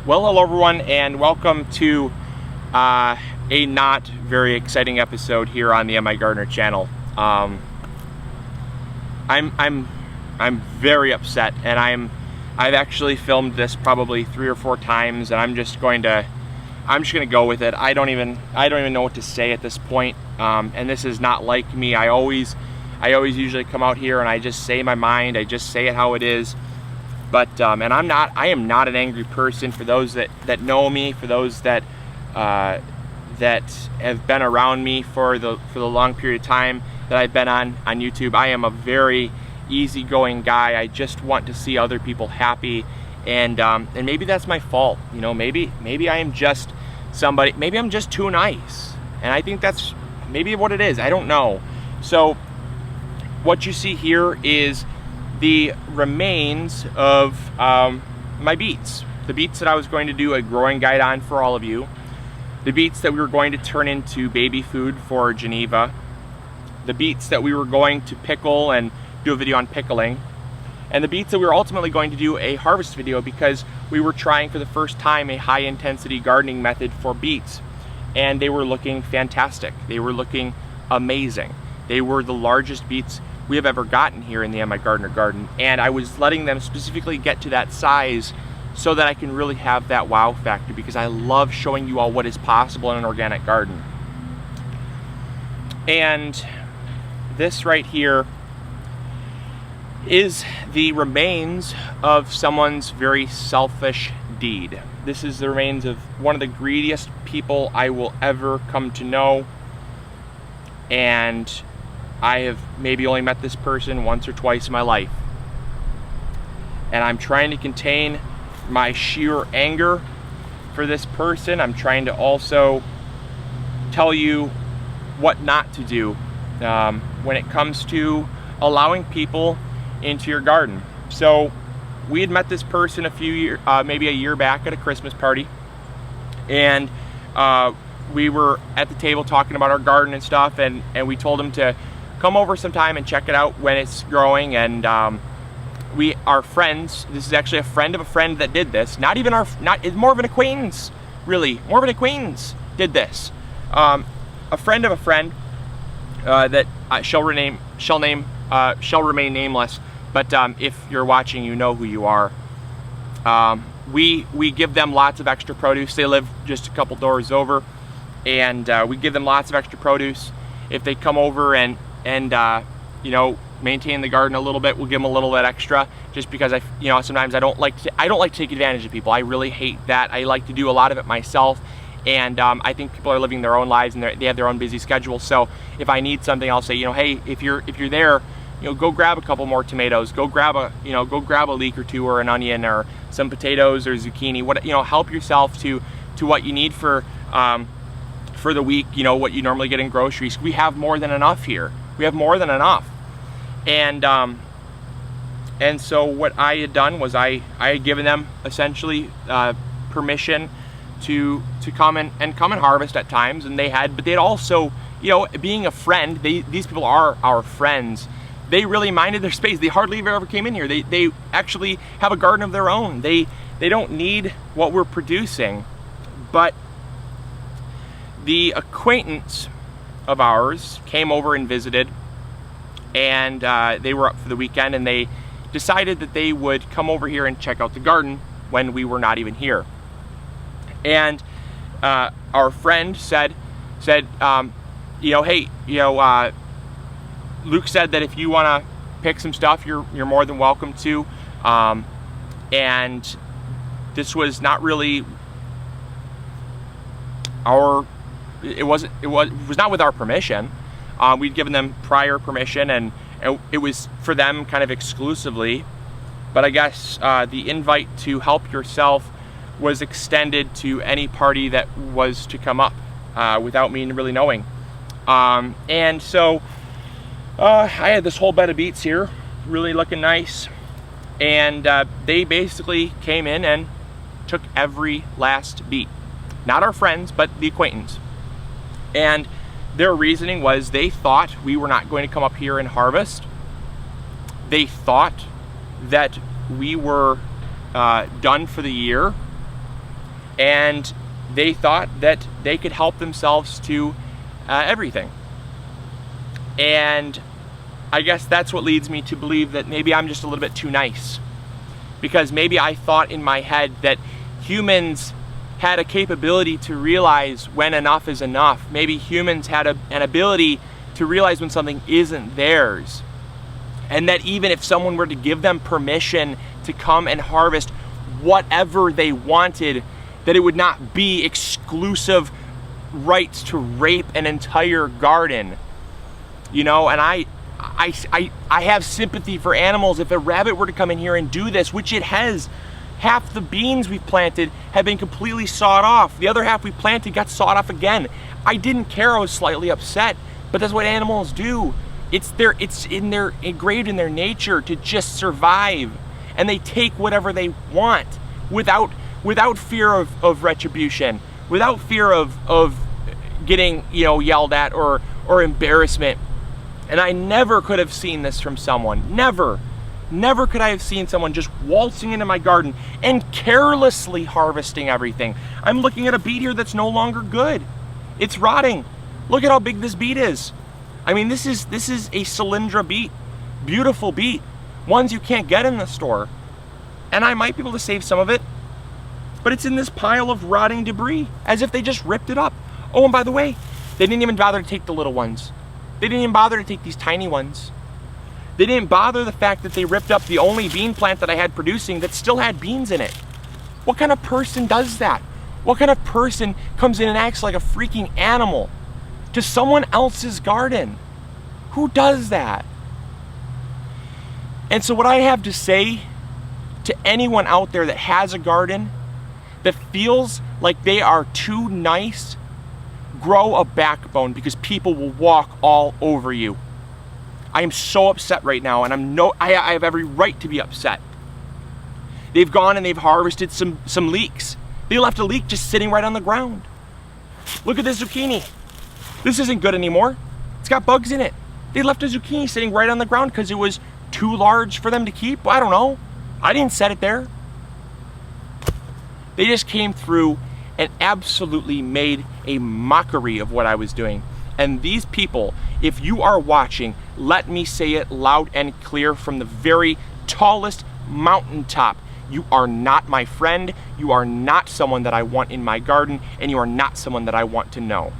Well, hello everyone, and welcome to a not very exciting episode here on the MIgardener channel. I'm very upset, and I've actually filmed this probably 3 or 4 times, and I'm just gonna go with it. I don't even know what to say at this point. And this is not like me. I always usually come out here and I just say my mind. I just say it how it is. But and I am not an angry person. For those that know me, for those that have been around me for the long period of time that I've been on YouTube, I am a very easygoing guy. I just want to see other people happy, and maybe that's my fault. You know, maybe I am just somebody. Maybe I'm just too nice, and I think that's maybe what it is. I don't know. So what you see here is the remains of my beets. The beets that I was going to do a growing guide on for all of you. The beets that we were going to turn into baby food for Geneva. The beets that we were going to pickle and do a video on pickling. And the beets that we were ultimately going to do a harvest video, because we were trying for the first time a high intensity gardening method for beets. And they were looking fantastic. They were looking amazing. They were the largest beets we have ever gotten here in the MIgardener garden, and I was letting them specifically get to that size so that I can really have that wow factor, because I love showing you all what is possible in an organic garden. And this right here is the remains of someone's very selfish deed. This is the remains of one of the greediest people I will ever come to know, and I have maybe only met this person once or twice in my life. And I'm trying to contain my sheer anger for this person. I'm trying to also tell you what not to do when it comes to allowing people into your garden. So we had met this person maybe a year back at a Christmas party, and we were at the table talking about our garden and stuff, and we told him to come over sometime and check it out when it's growing. And we are friends. This is actually a friend of a friend that did this. It's more of an acquaintance, really. More of an acquaintance did this. A friend of a friend that shall remain nameless. But if you're watching, you know who you are. We give them lots of extra produce. They live just a couple doors over, and we give them lots of extra produce. If they come over and you know, maintain the garden a little bit, we'll give them a little bit extra, just because sometimes I don't like to take advantage of people. I really hate that. I like to do a lot of it myself, and I think people are living their own lives and they have their own busy schedule. So if I need something, I'll say, you know, hey, if you're there, you know, go grab a couple more tomatoes, go grab a leek or two, or an onion, or some potatoes or zucchini. What, you know, help yourself to what you need for the week. You know, what you normally get in groceries. We have more than enough here. We have more than enough. And so what I had done was I had given them essentially permission to come and harvest at times, and but they'd also, you know, being a friend, these people are our friends. They really minded their space. They hardly ever came in here. They actually have a garden of their own. They don't need what we're producing. But the acquaintance of ours came over and visited, and they were up for the weekend, and they decided that they would come over here and check out the garden when we were not even here. And our friend said, you know, hey, you know, Luke said that if you want to pick some stuff, you're more than welcome to. And this was not really it was not with our permission. We'd given them prior permission, and it was for them kind of exclusively. But I guess the invite to help yourself was extended to any party that was to come up without me really knowing. And so I had this whole bed of beets here, really looking nice. And they basically came in and took every last beet. Not our friends, but the acquaintance. And their reasoning was they thought we were not going to come up here and harvest. They thought that we were done for the year. and they thought that they could help themselves to everything. And I guess that's what leads me to believe that maybe I'm just a little bit too nice, because maybe I thought in my head that humans had a capability to realize when enough is enough. Maybe humans had an ability to realize when something isn't theirs, and that even if someone were to give them permission to come and harvest whatever they wanted, that it would not be exclusive rights to rape an entire garden. You know, and I have sympathy for animals. If a rabbit were to come in here and do this, which it has, half the beans we've planted have been completely sawed off. The other half we planted got sawed off again. I didn't care, I was slightly upset, but that's what animals do. It's engraved in their nature to just survive, and they take whatever they want without fear of retribution, without fear of getting, you know, yelled at or embarrassment. And I never could have seen this from someone. Never could I have seen someone just waltzing into my garden and carelessly harvesting everything. I'm looking at a beet here that's no longer good. It's rotting. Look at how big this beet is. I mean, this is a Cylindra beet. Beautiful beet. Ones you can't get in the store. And I might be able to save some of it, but it's in this pile of rotting debris, as if they just ripped it up. Oh, and by the way, they didn't even bother to take the little ones. They didn't even bother to take these tiny ones. They didn't bother the fact that they ripped up the only bean plant that I had producing that still had beans in it. What kind of person does that? What kind of person comes in and acts like a freaking animal to someone else's garden? Who does that? And so what I have to say to anyone out there that has a garden that feels like they are too nice, grow a backbone, because people will walk all over you. I am so upset right now, and I have every right to be upset. They've gone and they've harvested some leeks. They left a leek just sitting right on the ground. Look at this zucchini. This isn't good anymore. It's got bugs in it. They left a zucchini sitting right on the ground because it was too large for them to keep. I don't know. I didn't set it there. They just came through and absolutely made a mockery of what I was doing. And these people, if you are watching, let me say it loud and clear from the very tallest mountaintop. You are not my friend. You are not someone that I want in my garden, and you are not someone that I want to know.